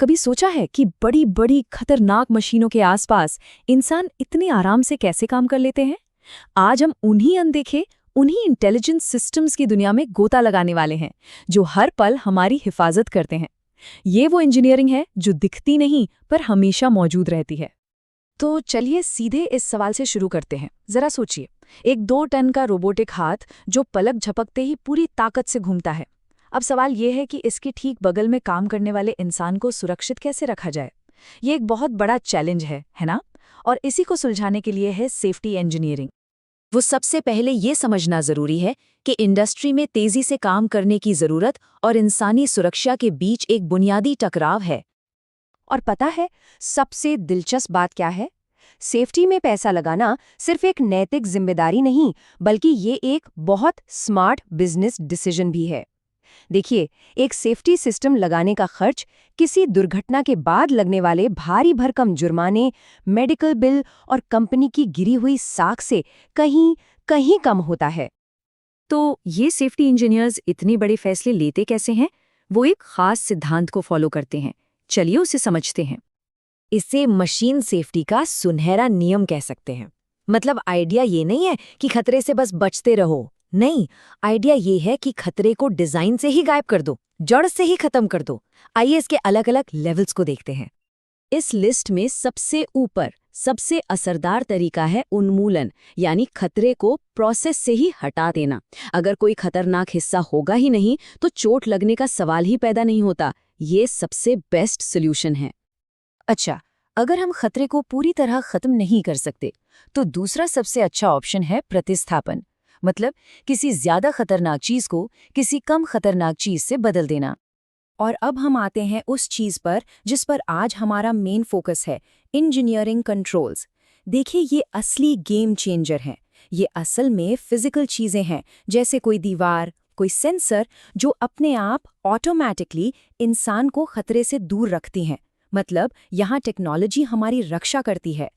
कभी सोचा है कि बड़ी बड़ी खतरनाक मशीनों के आसपास इंसान इतने आराम से कैसे काम कर लेते हैं? आज हम उन्हीं अनदेखे, उन्हीं इंटेलिजेंट सिस्टम्स की दुनिया में गोता लगाने वाले हैं, जो हर पल हमारी हिफाजत करते हैं। ये वो इंजीनियरिंग है जो दिखती नहीं पर हमेशा मौजूद रहती है। तो चलिए सीधे इस सवाल से शुरू करते हैं। जरा सोचिए, एक 2 टन का रोबोटिक हाथ जो पलक झपकते ही पूरी ताकत से घूमता है। अब सवाल ये है कि इसके ठीक बगल में काम करने वाले इंसान को सुरक्षित कैसे रखा जाए। ये एक बहुत बड़ा चैलेंज है ना? और इसी को सुलझाने के लिए है सेफ्टी इंजीनियरिंग। वो सबसे पहले ये समझना जरूरी है कि इंडस्ट्री में तेजी से काम करने की जरूरत और इंसानी सुरक्षा के बीच एक बुनियादी टकराव है। और पता है सबसे दिलचस्प बात क्या है? सेफ्टी में पैसा लगाना सिर्फ एक नैतिक जिम्मेदारी नहीं, बल्कि ये एक बहुत स्मार्ट बिजनेस डिसीजन भी है। देखिए, एक सेफ्टी सिस्टम लगाने का खर्च किसी दुर्घटना के बाद लगने वाले भारी भरकम जुर्माने, मेडिकल बिल और कंपनी की गिरी हुई साख से कहीं कहीं कम होता है। तो ये सेफ्टी इंजीनियर्स इतने बड़े फैसले लेते कैसे हैं? वो एक खास सिद्धांत को फॉलो करते हैं। चलिए उसे समझते हैं। इसे मशीन सेफ्टी का सुनहरा नियम कह सकते हैं। मतलब आइडिया ये नहीं है कि खतरे से बस बचते रहो, नहीं, आइडिया ये है कि खतरे को डिजाइन से ही गायब कर दो, जड़ से ही खत्म कर दो। आइए इसके अलग अलग लेवल्स को देखते हैं। इस लिस्ट में सबसे ऊपर सबसे असरदार तरीका है उन्मूलन, यानी खतरे को प्रोसेस से ही हटा देना। अगर कोई खतरनाक हिस्सा होगा ही नहीं तो चोट लगने का सवाल ही पैदा नहीं होता। ये सबसे बेस्ट सोल्यूशन है। अच्छा, अगर हम खतरे को पूरी तरह खत्म नहीं कर सकते तो दूसरा सबसे अच्छा ऑप्शन है प्रतिस्थापन। मतलब किसी ज्यादा खतरनाक चीज को किसी कम खतरनाक चीज से बदल देना। और अब हम आते हैं उस चीज पर जिस पर आज हमारा मेन फोकस है, इंजीनियरिंग कंट्रोल्स। देखिए, ये असली गेम चेंजर हैं। ये असल में फिजिकल चीजें हैं, जैसे कोई दीवार, कोई सेंसर जो अपने आप ऑटोमेटिकली इंसान को खतरे से दूर रखती हैं। मतलब यहाँ टेक्नोलॉजी हमारी रक्षा करती है।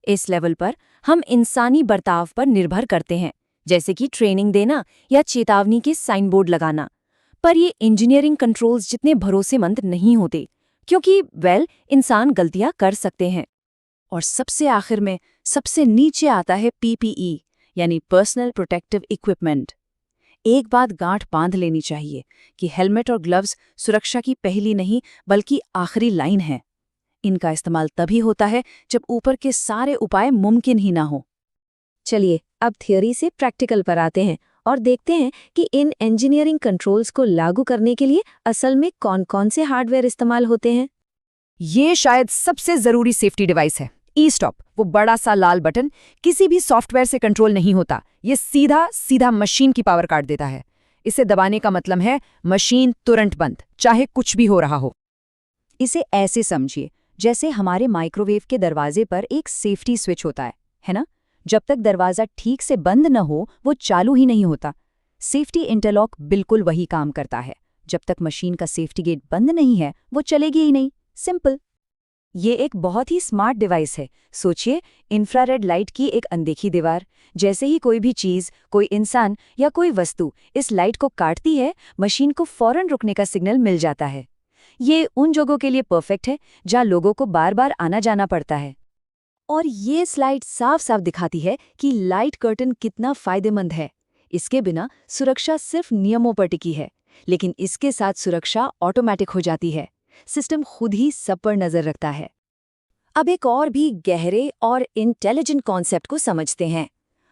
इस लेवल पर हम इंसानी बर्ताव पर निर्भर करते हैं, जैसे कि ट्रेनिंग देना या चेतावनी के साइन बोर्ड लगाना। पर ये इंजीनियरिंग कंट्रोल्स जितने भरोसेमंद नहीं होते, क्योंकि इंसान गलतियां कर सकते हैं। और सबसे आखिर में सबसे नीचे आता है PPE, यानी पर्सनल प्रोटेक्टिव इक्विपमेंट। एक बात गांठ बांध लेनी चाहिए कि हेलमेट और ग्लव्स सुरक्षा की पहली नहीं बल्कि आखिरी लाइन है। इनका इस्तेमाल तभी होता है जब ऊपर के सारे उपाय मुमकिन ही ना हो। चलिए अब थियोरी से प्रैक्टिकल पर आते हैं और देखते हैं कि इन इंजीनियरिंग कंट्रोल्स को लागू करने के लिए असल में कौन-कौन से हार्डवेयर इस्तेमाल होते हैं। ये शायद सबसे जरूरी सेफ्टी डिवाइस है, ई-स्टॉप। वो बड़ा सा लाल बटन किसी भी सॉफ्टवेयर से कंट्रोल नहीं होता। ये सीधा सीधा मशीन की पावर काट देता है। इसे दबाने का मतलब है मशीन तुरंत बंद, चाहे कुछ भी हो रहा हो। इसे ऐसे समझिए जैसे हमारे माइक्रोवेव के दरवाजे पर एक सेफ्टी स्विच होता है ना? जब तक दरवाजा ठीक से बंद न हो वो चालू ही नहीं होता। सेफ्टी इंटरलॉक बिल्कुल वही काम करता है। जब तक मशीन का सेफ्टी गेट बंद नहीं है वो चलेगी ही नहीं। सिंपल। ये एक बहुत ही स्मार्ट डिवाइस है। सोचिए, इंफ्रारेड लाइट की एक अनदेखी दीवार। जैसे ही कोई भी चीज, कोई इंसान या कोई वस्तु इस लाइट को काटती है, मशीन को फौरन रुकने का सिग्नल मिल जाता है। ये उन जगहों के लिए परफेक्ट है जहां लोगों को बार बार आना जाना पड़ता है। और ये स्लाइड साफ साफ दिखाती है कि लाइट कर्टन कितना फायदेमंद है। इसके बिना सुरक्षा सिर्फ नियमों पर टिकी है, लेकिन इसके साथ सुरक्षा ऑटोमेटिक हो जाती है। सिस्टम खुद ही सब पर नजर रखता है। अब एक और भी गहरे और इंटेलिजेंट कॉन्सेप्ट को समझते हैं।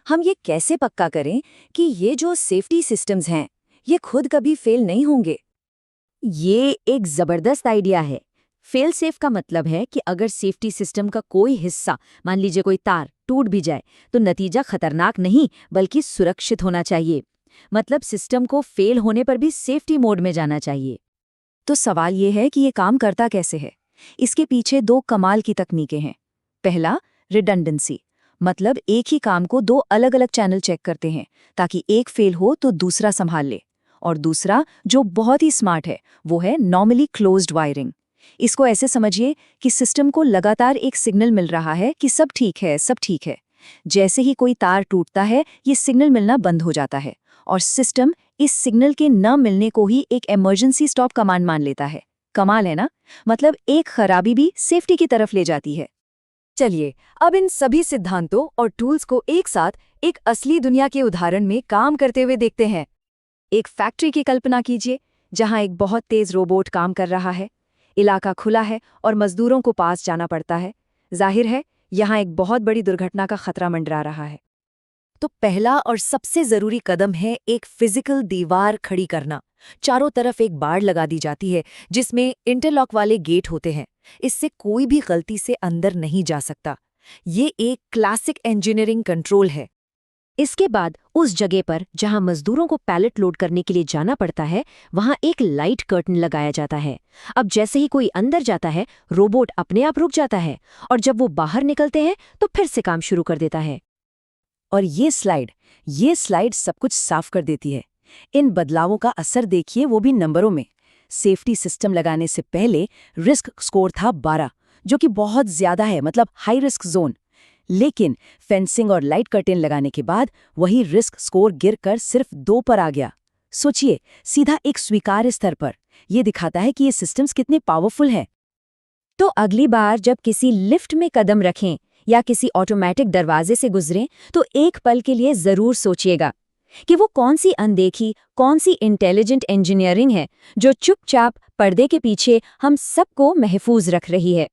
हम ये कैसे पक्का करें कि ये जो सेफ्टी सिस्टम्स हैं ये खुद कभी फेल नहीं होंगे। ये एक जबरदस्त आइडिया है। फेल सेफ का मतलब है कि अगर सेफ्टी सिस्टम का कोई हिस्सा, मान लीजिए कोई तार, टूट भी जाए तो नतीजा खतरनाक नहीं बल्कि सुरक्षित होना चाहिए। मतलब सिस्टम को फेल होने पर भी सेफ्टी मोड में जाना चाहिए। तो सवाल ये है कि ये काम करता कैसे है। इसके पीछे 2 कमाल की तकनीकें हैं। पहला, रिडंडेंसी। मतलब एक ही काम को 2 अलग अलग चैनल चेक करते हैं ताकि एक फेल हो तो दूसरा संभाल ले। और दूसरा, जो बहुत ही स्मार्ट है, वो है नॉर्मली क्लोज्ड वायरिंग। इसको ऐसे समझिए कि सिस्टम को लगातार एक सिग्नल मिल रहा है कि सब ठीक है, सब ठीक है। जैसे ही कोई तार टूटता है ये सिग्नल मिलना बंद हो जाता है और सिस्टम इस सिग्नल के न मिलने को ही एक इमरजेंसी स्टॉप कमांड मान लेता है। कमाल है ना? मतलब एक खराबी भी सेफ्टी की तरफ ले जाती है। चलिए, अब इन सभी सिद्धांतों और टूल्स को एक साथ एक असली दुनिया के उदाहरण में काम करते हुए देखते हैं। एक फैक्ट्री की कल्पना कीजिए, जहां एक बहुत तेज रोबोट काम कर रहा है। इलाका खुला है और मजदूरों को पास जाना पड़ता है। जाहिर है, यहाँ एक बहुत बड़ी दुर्घटना का खतरा मंडरा रहा है। तो पहला और सबसे जरूरी कदम है एक फिजिकल दीवार खड़ी करना। चारों तरफ एक बाड़ लगा दी जाती है जिसमें इंटरलॉक वाले गेट होते हैं। इससे कोई भी गलती से अंदर नहीं जा सकता। ये एक क्लासिक इंजीनियरिंग कंट्रोल है। इसके बाद उस जगह पर जहां मजदूरों को पैलेट लोड करने के लिए जाना पड़ता है, वहां एक लाइट कर्टन लगाया जाता है। अब जैसे ही कोई अंदर जाता है, रोबोट अपने आप रुक जाता है और जब वो बाहर निकलते हैं तो फिर से काम शुरू कर देता है। और ये स्लाइड सब कुछ साफ कर देती है। इन बदलावों का असर देखिए, वो भी नंबरों में। सेफ्टी सिस्टम लगाने से पहले रिस्क स्कोर था 12, जो कि बहुत ज्यादा है, मतलब हाई रिस्क जोन। लेकिन फेंसिंग और लाइट कर्टेन लगाने के बाद वही रिस्क स्कोर गिरकर सिर्फ 2 पर आ गया। सोचिए, सीधा एक स्वीकार्य स्तर पर। यह दिखाता है कि ये सिस्टम्स कितने पावरफुल हैं। तो अगली बार जब किसी लिफ्ट में कदम रखें या किसी ऑटोमेटिक दरवाजे से गुजरें, तो एक पल के लिए जरूर सोचिएगा कि वो कौन सी अनदेखी, कौन सी इंटेलिजेंट इंजीनियरिंग है जो चुपचाप पर्दे के पीछे हम सबको महफूज रख रही है।